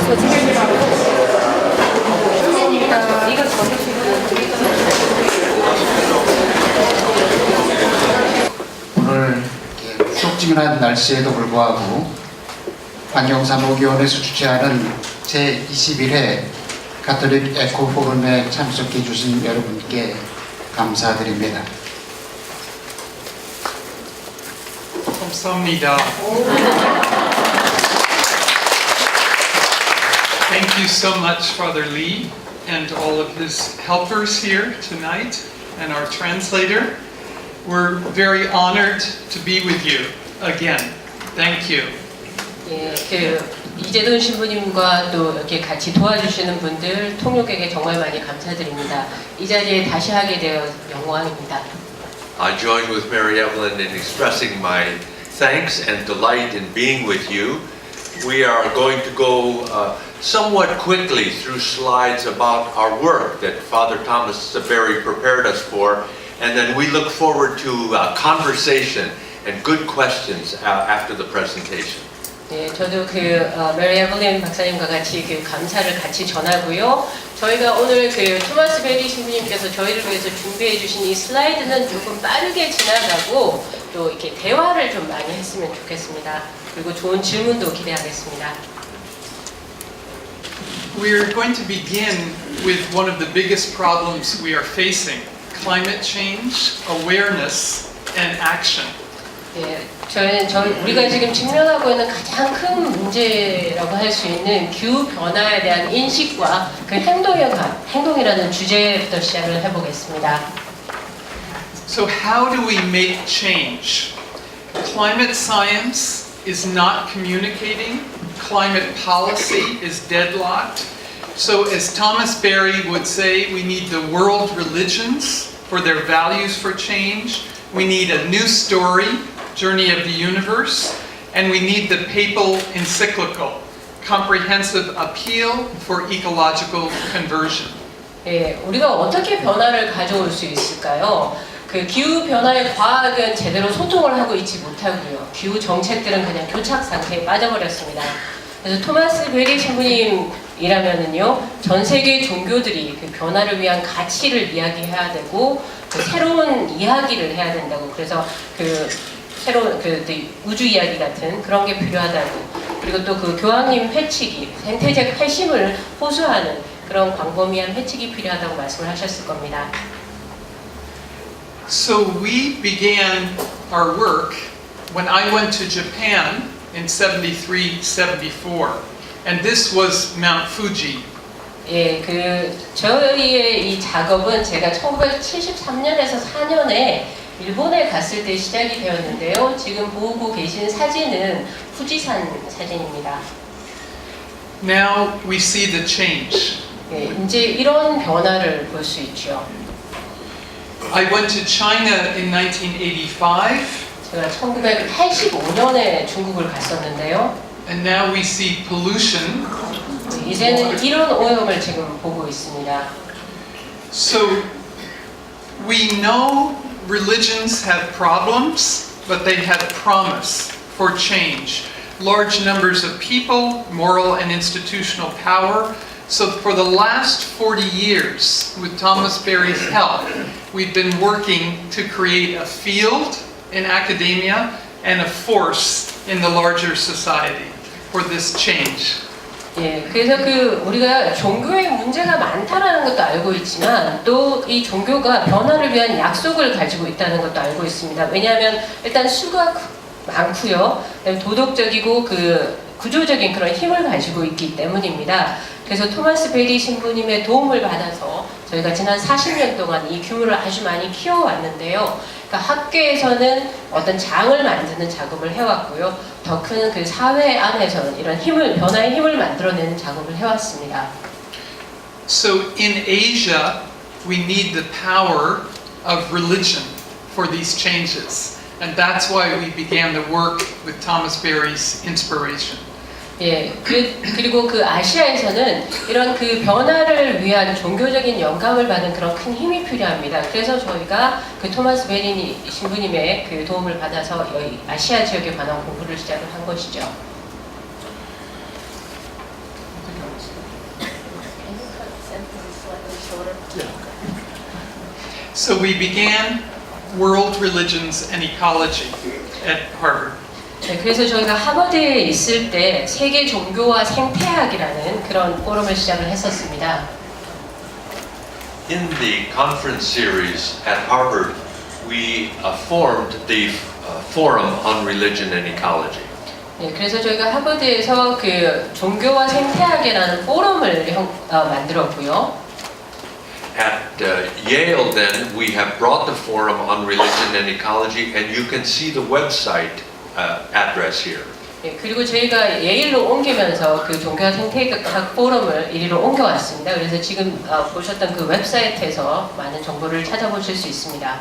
오늘 촉진한 날씨에도 불구하고 환경사무위원회에서 주최하는 제21회 가톨릭 에코포럼에 참석해 주신 여러분께 감사드립니다. 감사합니다. Thank you so much, Father Lee, and all of his helpers here tonight, and our translator. We're very honored to be with you again. Thank you. 예, 이재돈 신부님과 또 이렇게 같이 도와주시는 분들, 통역에게 정말 많이 감사드립니다. 이 자리에 다시 하게 되어 영광입니다. I join with Mary Evelyn in expressing my thanks and delight in being with you. We are going to go somewhat quickly through slides about our work that Father Toma스베리 prepared us for, and then we look forward to conversation and good questions after the presentation. 네, 저도 메리 에블린 박사님과 같이 감사를 같이 전하고요. 저희가 오늘 토마스베리 신부님께서 저희를 위해서 준비해 주신 이 슬라이드는 조금 빠르게 지나가고 또 이렇게 대화를 좀 많이 했으면 좋겠습니다. 그리고 좋은 질문도 기대하겠습니다. We're going to begin with one of the biggest problems we are facing: climate change, awareness, and action. 예, 우리가 지금 직면하고 있는 가장 큰 문제라고 할 수 있는 기후 변화에 대한 인식과 그 행동이라는 주제부터 시작을 해보겠습니다. So how do we make change? Climate science is not communicating. Climate policy is deadlocked. So as Toma스베리 would say, we need the world religions for their values for change. We need a new story, Journey of the Universe, and we need the papal encyclical, Comprehensive Appeal for Ecological Conversion. 예, 우리가 어떻게 변화를 가져올 수 있을까요? 기후 변화의 과학은 제대로 소통을 하고 있지 못하고요. 기후 정책들은 그냥 교착 상태에 빠져버렸습니다. 그래서 토마스베리 신부님이라면은요, 전 세계 종교들이 변화를 위한 가치를 이야기해야 되고, 새로운 이야기를 해야 된다고. 그래서 새로운 우주 이야기 같은 그런 게 필요하다고. 그리고 또 교황님 회칙이 생태적 회심을 호소하는 그런 광범위한 회칙이 필요하다고 말씀을 하셨을 겁니다. So we began our work when I went to Japan in 73, 74, and this was Mount Fuji. 예, 저희의 이 작업은 제가 1973년에서 4년에 일본에 갔을 때 시작이 되었는데요. 지금 보고 계신 사진은 후지산 사진입니다. Now we see the change. 예, 이제 이런 변화를 볼 수 있죠. I went to China in 1985. 제가 1985년에 중국을 갔었는데요. And now we see pollution. 이제는 이런 오염을 지금 보고 있습니다. So we know religions have problems, but they have promise for change. Large numbers of people, moral and institutional power. So for the last 40 years, with Toma스베리's help, we've been working to create a field in academia and a force in the larger society for this change. 예, 그래서 우리가 종교에 문제가 많다라는 것도 알고 있지만 또 이 종교가 변화를 위한 약속을 가지고 있다는 것도 알고 있습니다. 왜냐하면 일단 수가 많고요, 도덕적이고 구조적인 그런 힘을 가지고 있기 때문입니다. 그래서 토마스베리 신부님의 도움을 받아서 저희가 지난 40년 동안 이 규모를 아주 많이 키워왔는데요. 그러니까 학교에서는 어떤 장을 만드는 작업을 해왔고요. 더 큰 사회 안에서는 이런 변화의 힘을 만들어내는 작업을 해왔습니다. So in Asia, we need the power of religion for these changes. And that's why we began the work with Toma스베리's inspiration. 예, 그리고 아시아에서는 이런 변화를 위한 종교적인 영감을 받은 그런 큰 힘이 필요합니다. 그래서 저희가 토마스베리 신부님의 도움을 받아서 여기 아시아 지역에 관한 공부를 시작을 한 것이죠. So we began World Religions and Ecology at Harvard. 네, 그래서 저희가 하버드에 있을 때 세계 종교와 생태학이라는 그런 포럼을 시작을 했었습니다. In the conference series at Harvard, we formed the Forum on Religion and Ecology. 네, 그래서 저희가 하버드에서 그 종교와 생태학이라는 포럼을 만들었고요. At Yale, then, we have brought the Forum on Religion and Ecology, and you can see the website address here. 네, 그리고 저희가 예일로 옮기면서 그 종교와 생태학 포럼을 이리로 옮겨왔습니다. 그래서 지금 보셨던 그 웹사이트에서 많은 정보를 찾아보실 수 있습니다.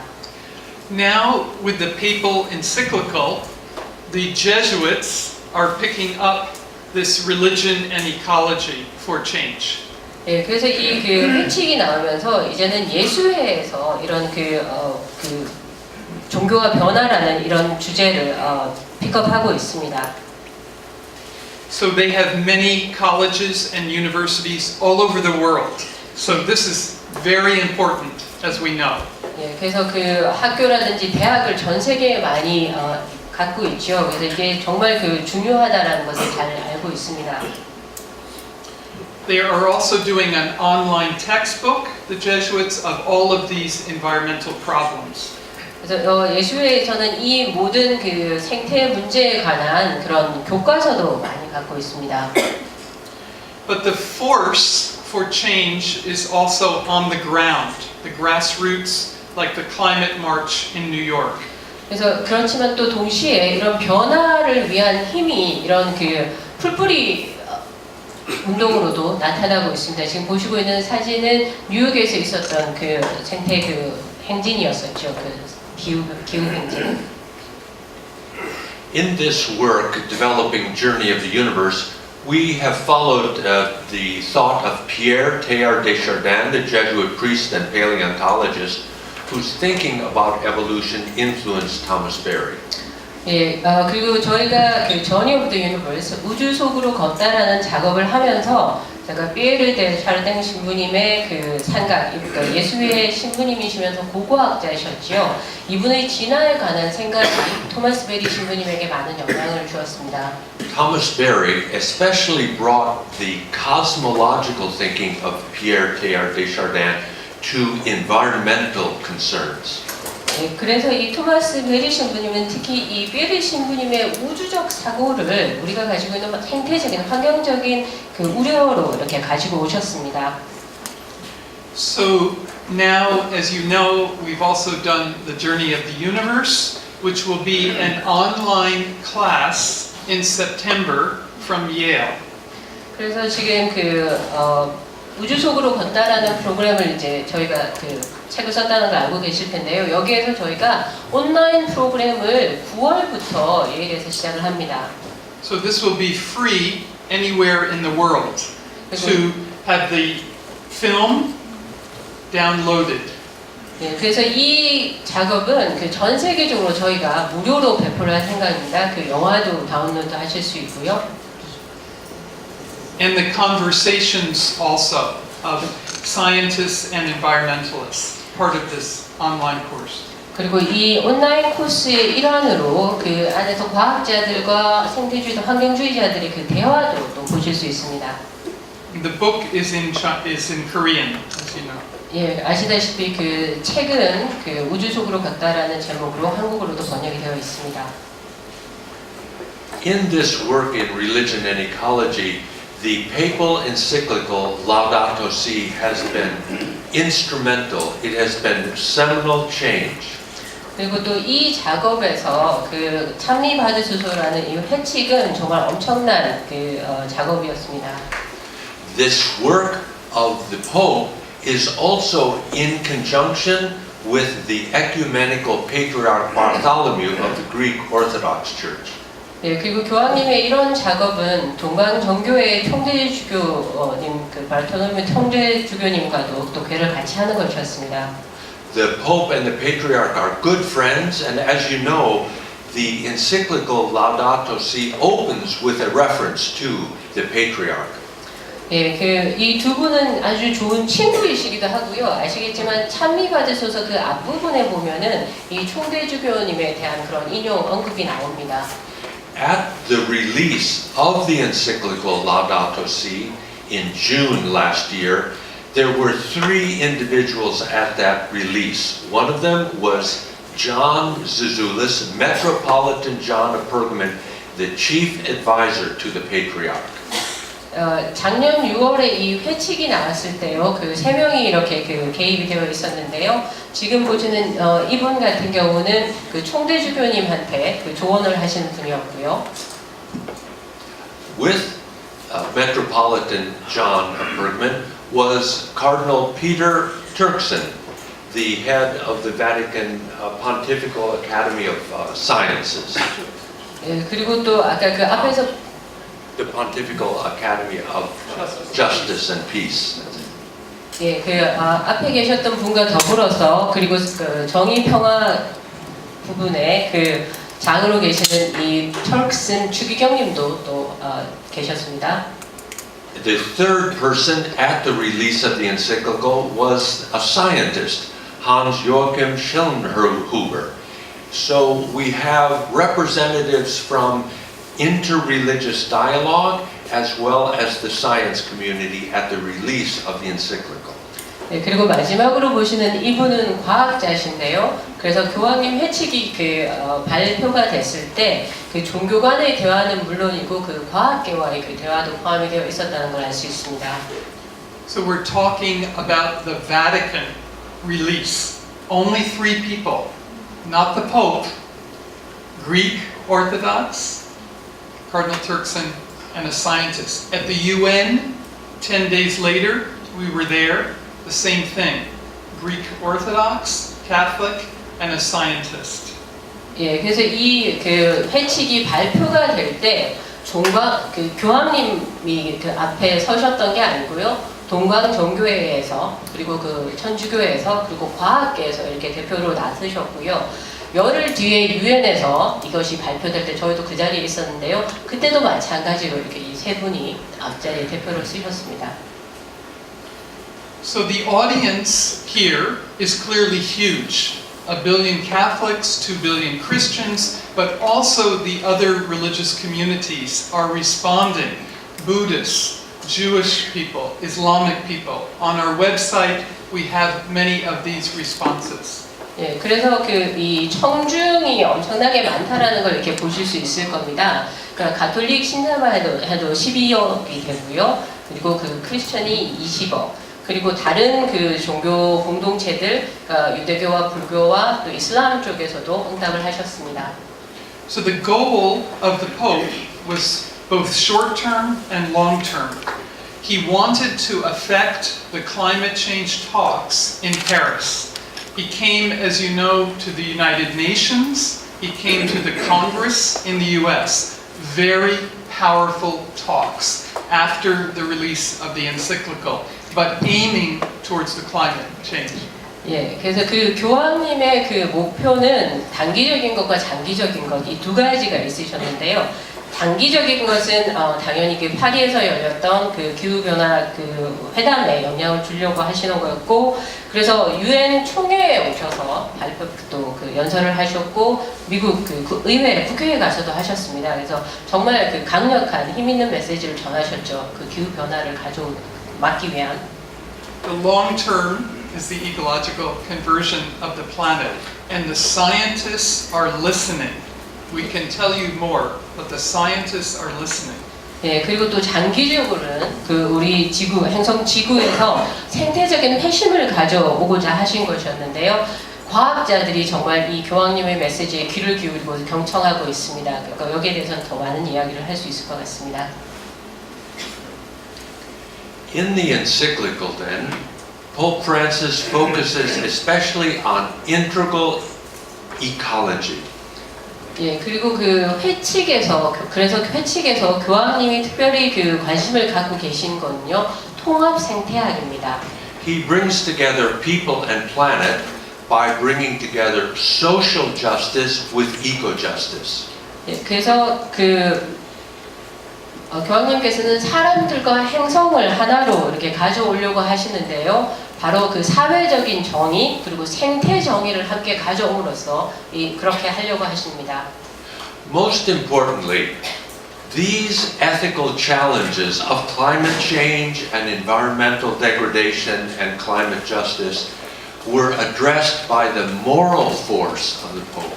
Now, with the papal encyclical, the Jesuits are picking up this religion and ecology for change. 네, 그래서 이 그 회칙이 나오면서 이제는 예수회에서 이런 그 종교와 변화라는 이런 주제를 픽업하고 있습니다. So they have many colleges and universities all over the world. So this is very important, as we know. 예, 그래서 그 학교라든지 대학을 전 세계에 많이 갖고 있죠. 그래서 이게 정말 그 중요하다라는 것을 잘 알고 있습니다. They are also doing an online textbook, the Jesuits, of all of these environmental problems. 그래서 예수회에서는 이 모든 그 생태 문제에 관한 그런 교과서도 많이 갖고 있습니다. But the force for change is also on the ground, the grassroots, like the climate march in New York. 그래서 그렇지만 또 동시에 이런 변화를 위한 힘이 이런 그 풀뿌리 운동으로도 나타나고 있습니다. 지금 보시고 있는 사진은 뉴욕에서 있었던 그 생태 그 행진이었었죠. 그 기후 행진. In this work, developing Journey of the Universe, we have followed the thought of Pierre Teilhard de Chardin, the Jesuit priest and paleontologist, whose thinking about evolution influenced Toma스베리. 예, 그리고 저희가 그 Journey of the Universe, 우주 속으로 걷다라는 작업을 하면서 제가 피에르 데 샤르댕 신부님의 그 생각, 그러니까 예수의 신부님이시면서 고고학자이셨지요. 이분의 진화에 관한 생각이 토마스베리 신부님에게 많은 영향을 주었습니다. Toma스베리 especially brought the cosmological thinking of Pierre Teilhard de Chardin to environmental concerns. 네, 그래서 이 토마스베리 신부님은 특히 이 베리 신부님의 우주적 사고를 우리가 가지고 있는 생태적인 환경적인 그 우려로 이렇게 가지고 오셨습니다. So now, as you know, we've also done the Journey of the Universe, which will be an online class in September from Yale. 그래서 지금 우주 속으로 걷다라는 프로그램을 이제 저희가 그 책을 썼다는 걸 알고 계실 텐데요. 여기에서 저희가 온라인 프로그램을 9월부터 예일에서 시작을 합니다. So this will be free anywhere in the world to have the film downloaded. 네, 그래서 이 작업은 그 전 세계적으로 저희가 무료로 배포를 할 생각입니다. 그 영화도 다운로드 하실 수 있고요. And the conversations also of scientists and environmentalists, part of this online course. 그리고 이 온라인 코스의 일환으로 그 안에서 과학자들과 생태주의자, 환경주의자들의 그 대화도 또 보실 수 있습니다. The book is in Korean, as you know. 예, 아시다시피 그 책은 그 우주 속으로 걷다라는 제목으로 한국어로도 번역이 되어 있습니다. In this work in religion and ecology, the papal encyclical Laudato Si has been instrumental. It has been seminal change. 그리고 또 이 작업에서 그 찬미받으소서라는 이 회칙은 정말 엄청난 그 작업이었습니다. This work of the Pope is also in conjunction with the ecumenical patriarch Bartholomew of the Greek Orthodox Church. 네, 그리고 교황님의 이런 작업은 동방정교회 총재주교님, 그 바르톨로메 총재주교님과도 또 괴를 같이 하는 것이었습니다. The Pope and the Patriarch are good friends, and as you know, the encyclical Laudato Si opens with a reference to the Patriarch. 예, 그 이 두 분은 아주 좋은 친구이시기도 하고요. 아시겠지만 찬미받으소서 그 앞부분에 보면은 이 총대주교님에 대한 그런 인용 언급이 나옵니다. At the release of the encyclical Laudato Si in June last year, there were 3 individuals at that release. One of them was John Zizulis, Metropolitan John of Pergamon, the chief advisor to the Patriarch. 작년 6월에 이 회칙이 나왔을 때요, 그 3명이 이렇게 그 개입이 되어 있었는데요. 지금 보시는 이분 같은 경우는 그 총대주교님한테 그 조언을 하시는 분이었고요. With Metropolitan John of Pergamon was Cardinal Peter Turkson, the head of the Vatican Pontifical Academy of Sciences. 예, 그리고 또 아까 그 앞에서 The Pontifical Academy of Justice and Peace. 예, 그 앞에 계셨던 분과 더불어서 그리고 그 정의 평화 부분에 그 장으로 계시는 이 털슨 추기경님도 또 계셨습니다. The third person at the release of the encyclical was a scientist, Hans Joachim Schellnhuber. So we have representatives from interreligious dialogue as well as the science community at the release of the encyclical. 네, 그리고 마지막으로 보시는 이분은 과학자신데요. 그래서 교황님 회칙이 그 발표가 됐을 때 그 종교 간의 대화는 물론이고 그 과학계와의 그 대화도 포함이 되어 있었다는 걸 알 수 있습니다. So we're talking about the Vatican release. Only 3 people, not the Pope, Greek Orthodox, Cardinal Turkson, and a scientist. At the UN, 10 days later, we were there, the same thing. Greek Orthodox, Catholic, and a scientist. 예, 그래서 이 그 회칙이 발표가 될 때 그 교황님이 그 앞에 서셨던 게 아니고요. 동광정교회에서 그리고 그 천주교회에서 그리고 과학계에서 이렇게 대표로 나서셨고요. 열흘 뒤에 유엔에서 이것이 발표될 때 저희도 그 자리에 있었는데요. 그때도 마찬가지로 이렇게 이 3분이 앞자리에 대표를 쓰셨습니다. So the audience here is clearly huge. 1 billion Catholics, 2 billion Christians, but also the other religious communities are responding. Buddhists, Jewish people, Islamic people. On our website, we have many of these responses. 예, 그래서 그 이 청중이 엄청나게 많다라는 걸 이렇게 보실 수 있을 겁니다. 그러니까 가톨릭 신자만 해도 12억이 되고요. 그리고 그 크리스천이 20억. 그리고 다른 그 종교 공동체들, 그러니까 유대교와 불교와 또 이슬람 쪽에서도 응답을 하셨습니다. So the goal of the Pope was both short-term and long-term. He wanted to affect the climate change talks in Paris. He came, as you know, to the United Nations. He came to the Congress in the US. Very powerful talks after the release of the encyclical, but aiming towards the climate change. 예, 그래서 그 교황님의 그 목표는 단기적인 것과 장기적인 것 이 2가지가 있으셨는데요. 단기적인 것은 당연히 그 파리에서 열렸던 그 기후변화 그 회담에 영향을 주려고 하시는 거였고, 그래서 유엔 총회에 오셔서 발표도 그 연설을 하셨고, 미국 그 의회 국회에 가서도 하셨습니다. 그래서 정말 그 강력한 힘 있는 메시지를 전하셨죠. 그 기후변화를 막기 위한. The long term is the ecological conversion of the planet, and the scientists are listening. We can tell you more, but the scientists are listening. 예, 그리고 또 장기적으로는 그 우리 행성 지구에서 생태적인 회심을 가져오고자 하신 것이었는데요. 과학자들이 정말 이 교황님의 메시지에 귀를 기울이고 경청하고 있습니다. 그러니까 여기에 대해서는 더 많은 이야기를 할 수 있을 것 같습니다. In the encyclical then, Pope Francis focuses especially on integral ecology. 예, 그리고 그래서 회칙에서 교황님이 특별히 그 관심을 갖고 계신 건요, 통합 생태학입니다. He brings together people and planet by bringing together social justice with eco-justice. 예, 그래서 그 교황님께서는 사람들과 행성을 하나로 이렇게 가져오려고 하시는데요. 바로 그 사회적인 정의 그리고 생태 정의를 함께 가져옴으로써 그렇게 하려고 하십니다. Most importantly, these ethical challenges of climate change and environmental degradation and climate justice were addressed by the moral force of the Pope.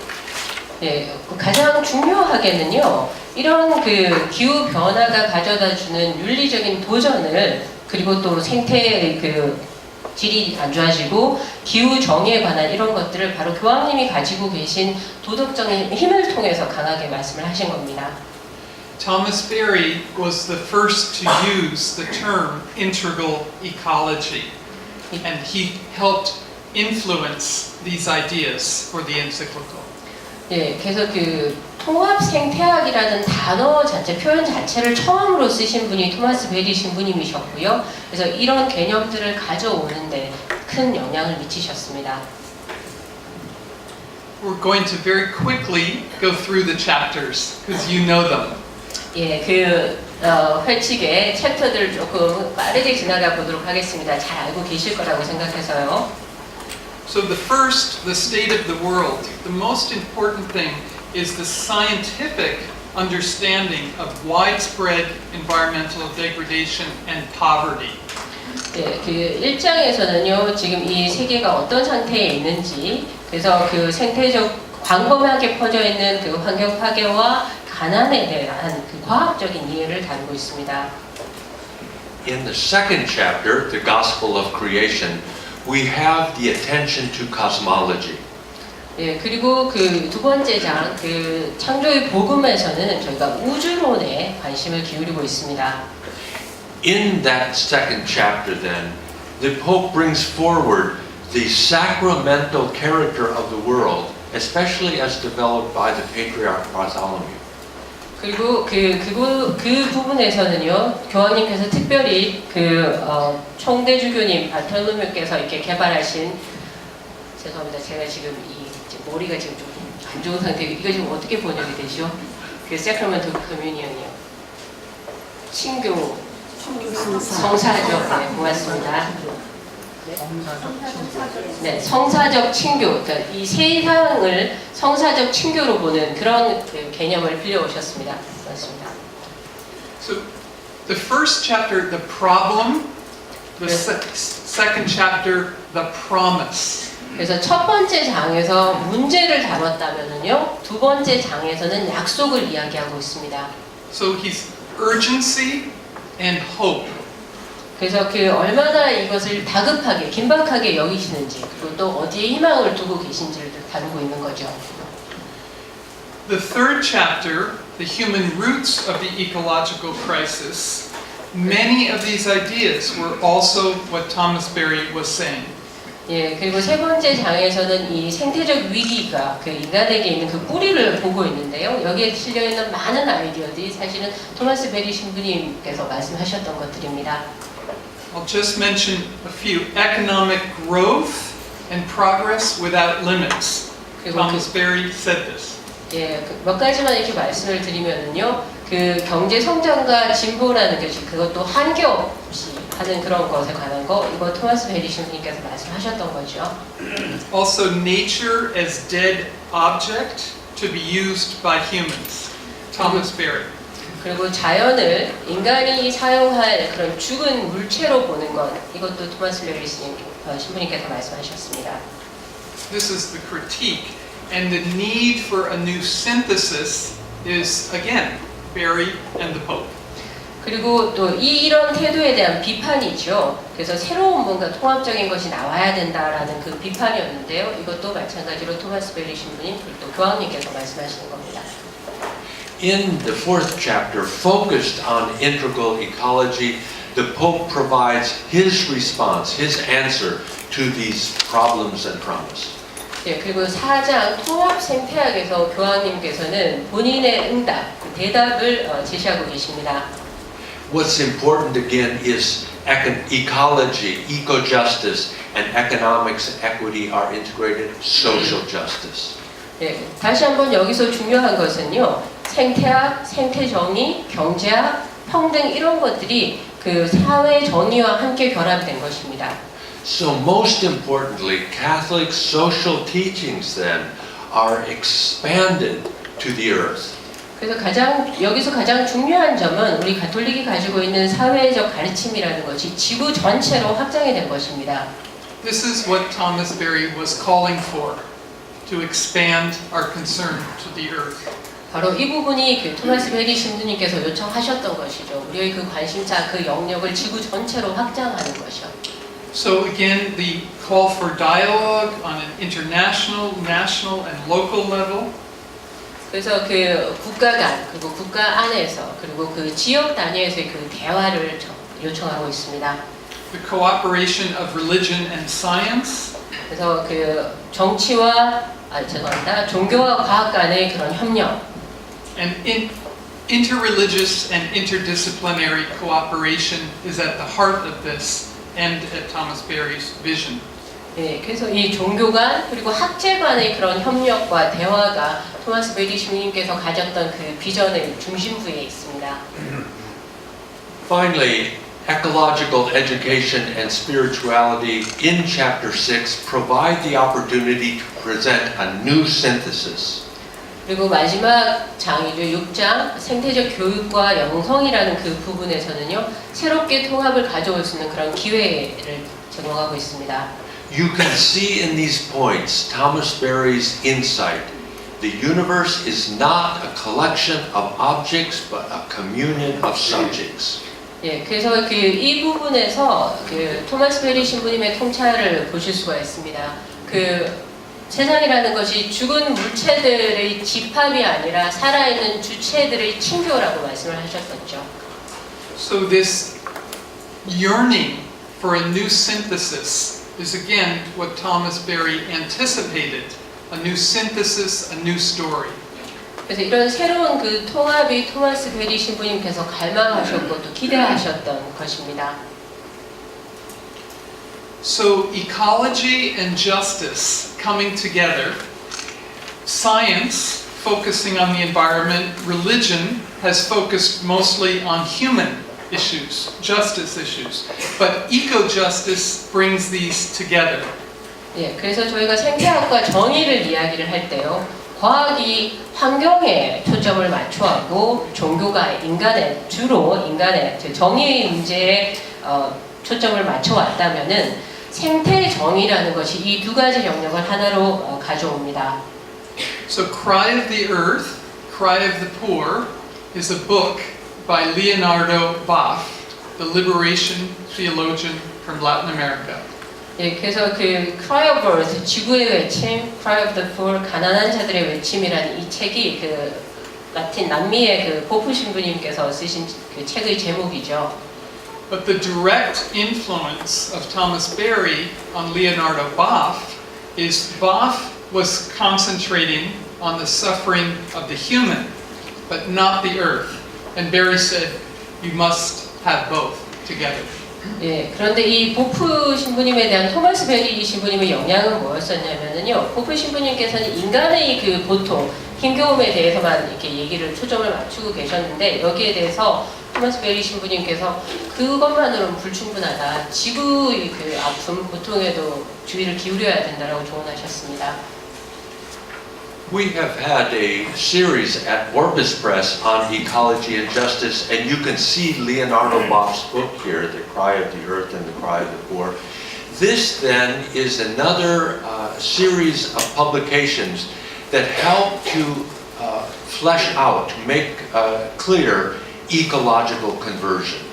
네, 가장 중요하게는요. 이런 그 기후 변화가 가져다주는 윤리적인 도전을 그리고 또 생태의 그 질이 안 좋아지고 기후 정의에 관한 이런 것들을 바로 교황님이 가지고 계신 도덕적인 힘을 통해서 강하게 말씀을 하신 겁니다. Thomas was the first to use the term integral ecology, and he helped influence these ideas for the encyclical. 예, 그래서 그 통합 생태학이라는 단어 자체, 표현 자체를 처음으로 쓰신 분이 토마스베리 신부님이셨고요. 그래서 이런 개념들을 가져오는데 큰 영향을 미치셨습니다. We're going to very quickly go through the chapters because you know them. 예, 회칙의 챕터들을 조금 빠르게 지나가 보도록 하겠습니다. 잘 알고 계실 거라고 생각해서요. So the first, the state of the world, the most important thing is the scientific understanding of widespread environmental degradation and poverty. 네, 그 1장에서는요, 지금 이 세계가 어떤 상태에 있는지, 그래서 그 생태적 광범위하게 퍼져 있는 그 환경 파괴와 가난에 대한 그 과학적인 이해를 다루고 있습니다. In the second chapter, the Gospel of Creation, we have the attention to cosmology. 예, 그리고 그 두 번째 장, 그 창조의 복음에서는 저희가 우주론에 관심을 기울이고 있습니다. In that second chapter, then, the Pope brings forward the sacramental character of the world, especially as developed by the Patriarch Bartholomew. 그리고 그 부분에서는요, 교황님께서 특별히 총대주교님 바톨로메오께서 이렇게 개발하신, 죄송합니다, 제가 지금 머리가 지금 좀 안 좋은 상태고, 이거 지금 어떻게 번역이 되죠? 그 세크라멘트 커뮤니언이요. 친교 성사적, 네, 고맙습니다. 네, 성사적 친교, 그러니까 이 세상을 성사적 친교로 보는 그런 개념을 빌려오셨습니다. 고맙습니다. So the first chapter, the problem, the second chapter, the promise. 그래서 첫 번째 장에서 문제를 다뤘다면은요, 두 번째 장에서는 약속을 이야기하고 있습니다. So he's urgency and hope. 그래서 얼마나 이것을 다급하게, 긴박하게 여기시는지, 그리고 또 어디에 희망을 두고 계신지를 다루고 있는 거죠. The third chapter, the human roots of the ecological crisis, many of these ideas were also what Thomasbery was saying. 예, 그리고 세 번째 장에서는 이 생태적 위기가 그 인간에게 있는 그 뿌리를 보고 있는데요. 여기에 실려 있는 많은 아이디어들이 사실은 토마스베리 신부님께서 말씀하셨던 것들입니다. I'll just mention a few. Economic growth and progress without limits. Thomasbery said this. 예, 몇 가지만 이렇게 말씀을 드리면은요, 그 경제 성장과 진보라는 것이 그것도 한계 없이 하는 그런 것에 관한 거, 이거 토마스베리 신부님께서 말씀하셨던 거죠. Also, nature as dead object to be used by humans. Thomasbery. 그리고 자연을 인간이 사용할 그런 죽은 물체로 보는 것, 이것도 토마스베리 신부님께서 말씀하셨습니다. This is the critique, and the need for a new synthesis is again Berry and the Pope. 그리고 또 이런 태도에 대한 비판이죠. 그래서 새로운 뭔가 통합적인 것이 나와야 된다라는 그 비판이었는데요. 이것도 마찬가지로 토마스베리 신부님 그리고 또 교황님께서 말씀하시는 겁니다. In the fourth chapter, focused on integral ecology, the Pope provides his response, his answer to these problems and promise. 예, 그리고 4장 통합 생태학에서 교황님께서는 본인의 응답, 대답을 제시하고 계십니다. What's important again is ecology, eco-justice, and economics equity are integrated, social justice. 예, 다시 한번 여기서 중요한 것은요, 생태학, 생태정의, 경제학, 평등 이런 것들이 그 사회 정의와 함께 결합된 것입니다. So most importantly, Catholic social teachings then are expanded to the earth. 그래서 여기서 가장 중요한 점은 우리 가톨릭이 가지고 있는 사회적 가르침이라는 것이 지구 전체로 확장이 된 것입니다. This is what Thomasbery was calling for, to expand our concern to the earth. 바로 이 부분이 그 토마스베리 신부님께서 요청하셨던 것이죠. 우리의 그 관심사, 그 영역을 지구 전체로 확장하는 것이요. So again, the call for dialogue on an international, national, and local level. 그래서 그 국가 간, 그리고 국가 안에서, 그리고 그 지역 단위에서의 그 대화를 요청하고 있습니다. The cooperation of religion and science. 그래서 그 종교와 과학 간의 그런 협력. And interreligious and interdisciplinary cooperation is at the heart of this and at Thomasbery's vision. 네, 그래서 이 종교 간 그리고 학제 간의 그런 협력과 대화가 토마스베리 신부님께서 가졌던 그 비전의 중심부에 있습니다. Finally, ecological education and spirituality in chapter 6 provide the opportunity to present a new synthesis. 그리고 마지막 장이죠. 6장 생태적 교육과 영성이라는 그 부분에서는요. 새롭게 통합을 가져올 수 있는 그런 기회를 제공하고 있습니다. You can see in these points Thomasbery's insight. The universe is not a collection of objects but a communion of subjects. 예, 그래서 그 이 부분에서 그 토마스베리 신부님의 통찰을 보실 수가 있습니다. 그 세상이라는 것이 죽은 물체들의 집합이 아니라 살아있는 주체들의 친교라고 말씀을 하셨었죠. So this yearning for a new synthesis is again what Thomasbery anticipated. A new synthesis, a new story. 그래서 이런 새로운 그 통합이 토마스베리 신부님께서 갈망하셨고 또 기대하셨던 것입니다. So ecology and justice coming together, science focusing on the environment, religion has focused mostly on human issues, justice issues, but eco-justice brings these together. 예, 그래서 저희가 생태학과 정의를 이야기를 할 때요, 과학이 환경에 초점을 맞춰하고 종교가 주로 인간의 정의 문제에 초점을 맞춰왔다면은 생태 정의라는 것이 이 두 가지 영역을 하나로 가져옵니다. So Cry of the Earth, Cry of the Poor is a book by Leonardo Boff, the liberation theologian from Latin America. 예, 그래서 그 Cry of Earth, 지구의 외침, Cry of the Poor, 가난한 자들의 외침이라는 이 책이 그 라틴 남미의 그 보프 신부님께서 쓰신 그 책의 제목이죠. But the direct influence of Thomasbery on Leonardo Boff is Boff was concentrating on the suffering of the human, but not the earth. And Berry said, you must have both together. 예, 그런데 이 보프 신부님에 대한 토마스베리 신부님의 영향은 뭐였었냐면요. 보프 신부님께서는 인간의 그 고통, 힘겨움에 대해서만 이렇게 얘기를 초점을 맞추고 계셨는데 여기에 대해서 토마스베리 신부님께서 그것만으로는 불충분하다. 지구의 그 아픔, 고통에도 주의를 기울여야 된다라고 조언하셨습니다. We have had a series at Orbis Press on ecology and justice, and you can see Leonardo Boff's book here, The Cry of the Earth and the Cry of the Poor. This then is another series of publications that help to flesh out, make clear ecological conversion.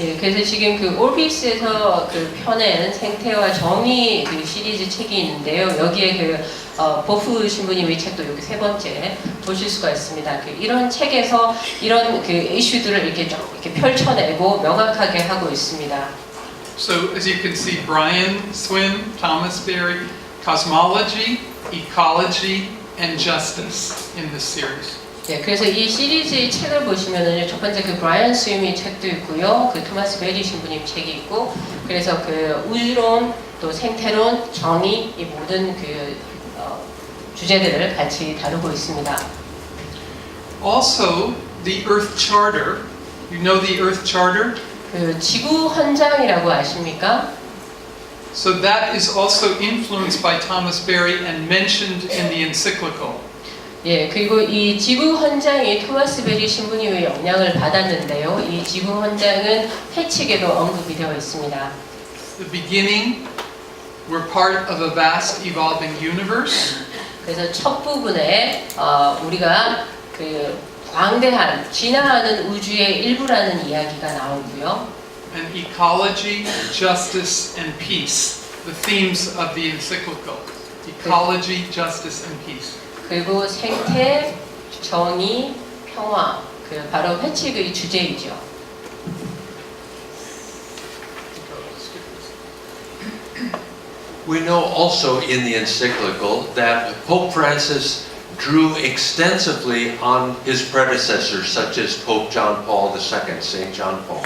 예, 그래서 지금 그 올비스에서 그 펴낸 생태와 정의 그 시리즈 책이 있는데요. 여기에 그 보프 신부님의 책도 여기 세 번째 보실 수가 있습니다. 그 이런 책에서 이런 그 이슈들을 이렇게 좀 이렇게 펼쳐내고 명확하게 하고 있습니다. So as you can see, Brian Swin, Thomasbery, cosmology, ecology, and justice in this series. 네, 그래서 이 시리즈의 책을 보시면은요, 첫 번째 그 브라이언 스위미 책도 있고요, 그 토마스베리 신부님 책이 있고, 그래서 그 우주론, 또 생태론, 정의 이 모든 그 주제들을 같이 다루고 있습니다. Also, the Earth Charter You know the Earth Charter? 그 지구 헌장이라고 아십니까? So that is also influenced by Thomas Berry and mentioned in the encyclical. 예, 그리고 이 지구 헌장이 토마스베리 신부님의 영향을 받았는데요. 이 지구 헌장은 회칙에도 언급이 되어 있습니다. The beginning, we're part of a vast evolving universe. 그래서 첫 부분에 우리가 그 광대한 진화하는 우주의 일부라는 이야기가 나오고요. And ecology, justice, and peace. The themes of the encyclical. Ecology, justice, and peace. 그리고 생태, 정의, 평화, 그 바로 회칙의 주제이죠. We know also in the encyclical that Pope Francis drew extensively on his predecessors, such as Pope John Paul II, St. John Paul.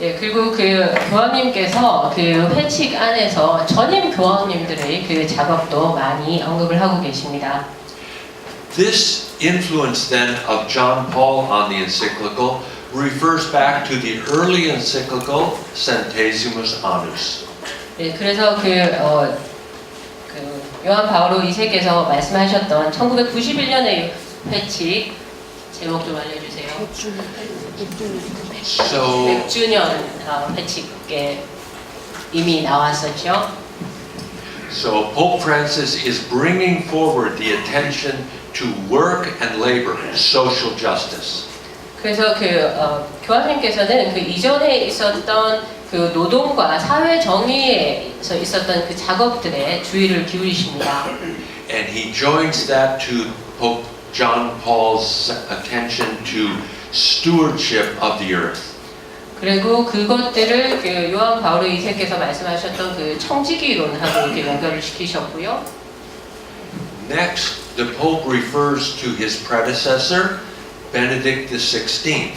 예, 그리고 그 교황님께서 그 회칙 안에서 전임 교황님들의 그 작업도 많이 언급을 하고 계십니다. This influence then of John Paul on the encyclical refers back to the early encyclical Centesimus Annus. 예, 그래서 그 요한 바오로 2세께서 말씀하셨던 1991년의 회칙 제목 좀 알려주세요. So 100주년 회칙에 이미 나왔었죠. So Pope Francis is bringing forward the attention to work and labor, social justice. 그래서 교황님께서는 그 이전에 있었던 그 노동과 사회 정의에서 있었던 그 작업들에 주의를 기울이십니다. And he joins that to Pope John Paul's attention to stewardship of the earth. 그리고 그것들을 그 요한 바오로 2세께서 말씀하셨던 그 청지기론하고 이렇게 연결을 시키셨고요. Next, the Pope refers to his predecessor, Benedict XVI.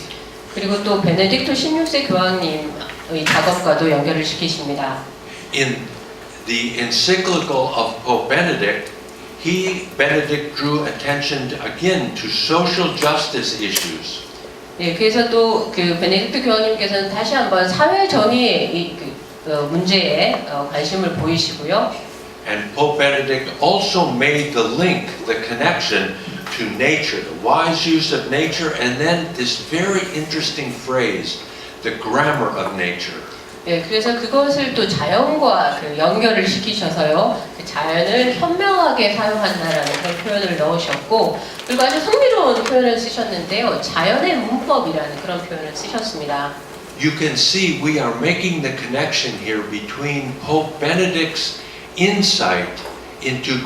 그리고 또 베네딕토 16세 교황님의 작업과도 연결을 시키십니다. In the encyclical of Pope Benedict, Benedict drew attention again to social justice issues. 네, 그래서 또 그 베네딕토 교황님께서는 다시 한번 사회 정의의 문제에 관심을 보이시고요. And Pope Benedict also made the link, the connection to nature, the wise use of nature, and then this very interesting phrase, the grammar of nature. 네, 그래서 그것을 또 자연과 그 연결을 시키셔서요, 그 자연을 현명하게 사용한다라는 그런 표현을 넣으셨고, 그리고 아주 흥미로운 표현을 쓰셨는데요, 자연의 문법이라는 그런 표현을 쓰셨습니다. You can see we are making the connection here between Pope Benedict's insight into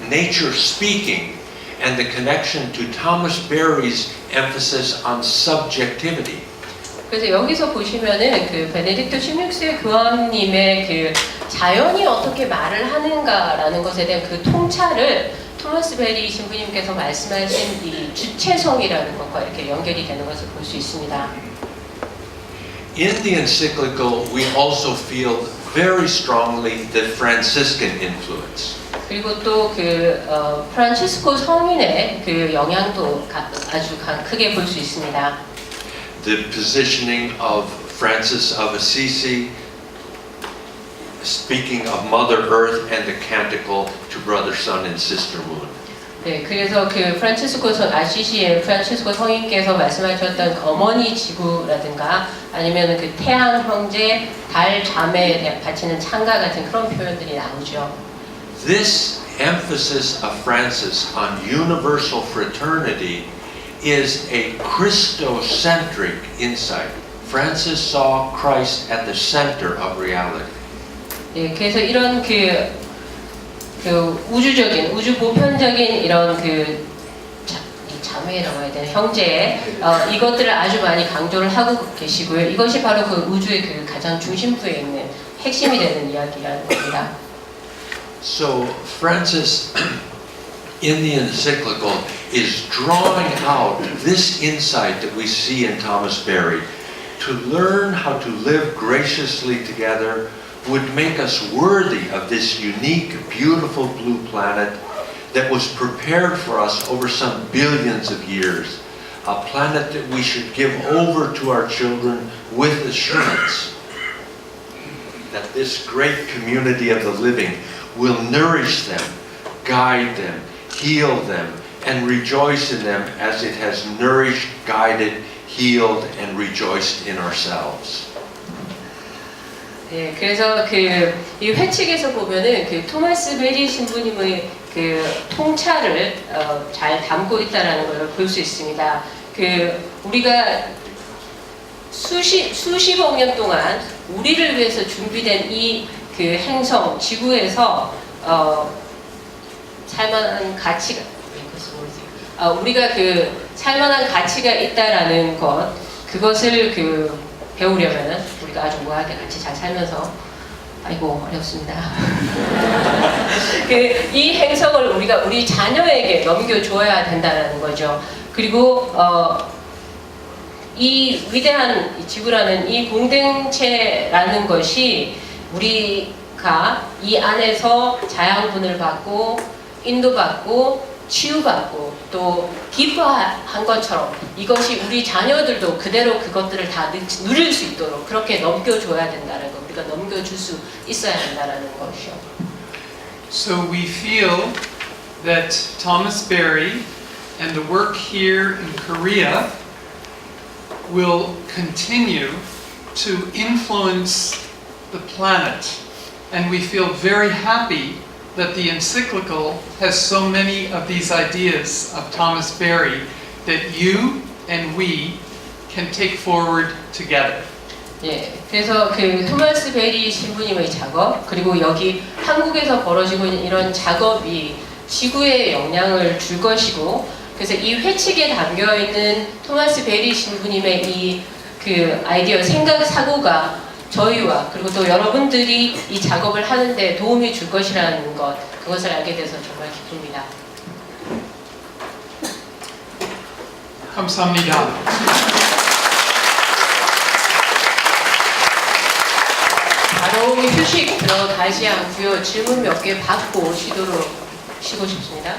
nature speaking and the connection to Thomas Berry's emphasis on subjectivity. 그래서 여기서 보시면은 그 베네딕토 16세 교황님의 그 자연이 어떻게 말을 하는가라는 것에 대한 그 통찰을 토마스 베리 신부님께서 말씀하신 이 주체성이라는 것과 이렇게 연결이 되는 것을 볼 수 있습니다. In the encyclical, we also feel very strongly the Franciscan influence. 그리고 또 그 프란치스코 성인의 그 영향도 아주 크게 볼 수 있습니다. The positioning of Francis of Assisi, speaking of Mother Earth, and the canticle to Brother Sun and Sister Moon. 네, 그래서 그 아시시의 프란치스코 성인께서 말씀하셨던 그 어머니 지구라든가 아니면 그 태양 형제, 달 자매에 대해 바치는 창가 같은 그런 표현들이 나오죠. This emphasis of Francis on universal fraternity is a Christocentric insight. Francis saw Christ at the center of reality. 네, 그래서 이런 우주 보편적인 이런 자매라고 해야 되나 형제 이것들을 아주 많이 강조를 하고 계시고요. 이것이 바로 그 우주의 그 가장 중심부에 있는 핵심이 되는 이야기라는 겁니다. So Francis in the encyclical is drawing out this insight that we see in Thomas Berry. To learn how to live graciously together would make us worthy of this unique, beautiful blue planet that was prepared for us over some billions of years a planet that we should give over to our children with assurance that this great community of the living will nourish them, guide them, heal them, and rejoice in them as it has nourished, guided, healed, and rejoiced in ourselves. 네, 그래서 이 회칙에서 보면은 토마스베리 신부님의 통찰을 잘 담고 있다라는 걸 볼 수 있습니다. 우리가 수십억 년 동안 우리를 위해서 준비된 이 행성 지구에서 살만한 가치가 우리가 살만한 가치가 있다라는 것 그것을 배우려면은 우리가 아주 우아하게 같이 잘 살면서 아이고 어렵습니다. 이 행성을 우리가 우리 자녀에게 넘겨줘야 된다는 거죠. 그리고 이 위대한 지구라는 이 공동체라는 것이 우리가 이 안에서 자양분을 받고 인도받고 치유받고 또 기뻐한 것처럼 이것이 우리 자녀들도 그대로 그것들을 다 누릴 수 있도록 그렇게 넘겨줘야 된다는 거, 우리가 넘겨줄 수 있어야 된다는 것이요. So we feel that Thomas Berry and the work here in Korea will continue to influence the planet, and we feel very happy that the encyclical has so many of these ideas of Thomas Berry that you and we can take forward together. 예, 그래서 토마스 베리 신부님의 작업 그리고 여기 한국에서 벌어지고 있는 이런 작업이 지구에 영향을 줄 것이고, 그래서 이 회칙에 담겨 있는 토마스 베리 신부님의 이 아이디어 생각 사고가 저희와 그리고 또 여러분들이 이 작업을 하는데 도움이 줄 것이라는 것, 그것을 알게 돼서 정말 기쁩니다. 감사합니다. 바로 휴식 들어가지 않고요. 질문 몇 개 받고 쉬고 싶습니다.